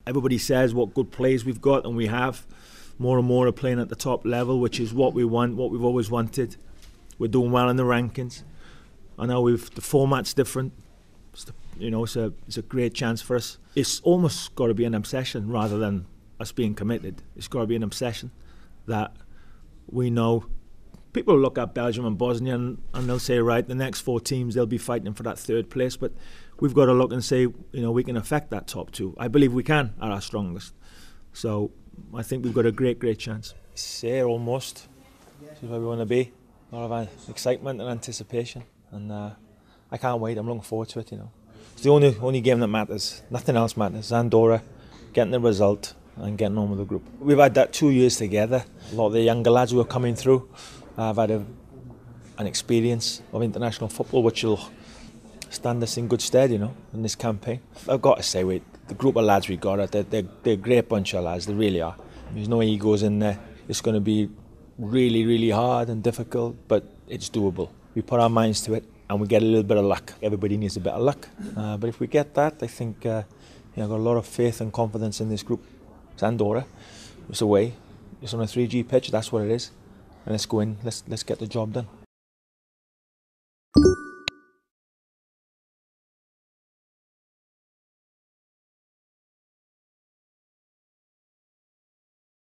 Everybody says what good players we've got, and we have. More and more are playing at the top level, which is what we want, what we've always wanted. We're doing well in the rankings. I know the format's different. It's a great chance for us. It's almost got to be an obsession rather than us being committed. It's got to be an obsession that we know. People look at Belgium and Bosnia and they'll say, right, the next 4 teams, they'll be fighting for that 3rd place. But we've got to look and say, we can affect that top 2. I believe we can at our strongest. So I think we've got a great chance. It's here almost. This is where we want to be. A lot of excitement and anticipation. And I can't wait. I'm looking forward to it, It's the only game that matters. Nothing else matters. Andorra, getting the result and getting on with the group. We've had that 2 years together. A lot of the younger lads who are coming through have had an experience of international football which will stand us in good stead, in this campaign. I've got to say, the group of lads we got, they're a great bunch of lads, they really are. There's no egos in there. It's going to be really, really hard and difficult, but it's doable. We put our minds to it and we get a little bit of luck. Everybody needs a bit of luck. But if we get that, I think I've got a lot of faith and confidence in this group. It's Andorra, it's away, it's on a 3G pitch, that's what it is. And let's go in, let's get the job done.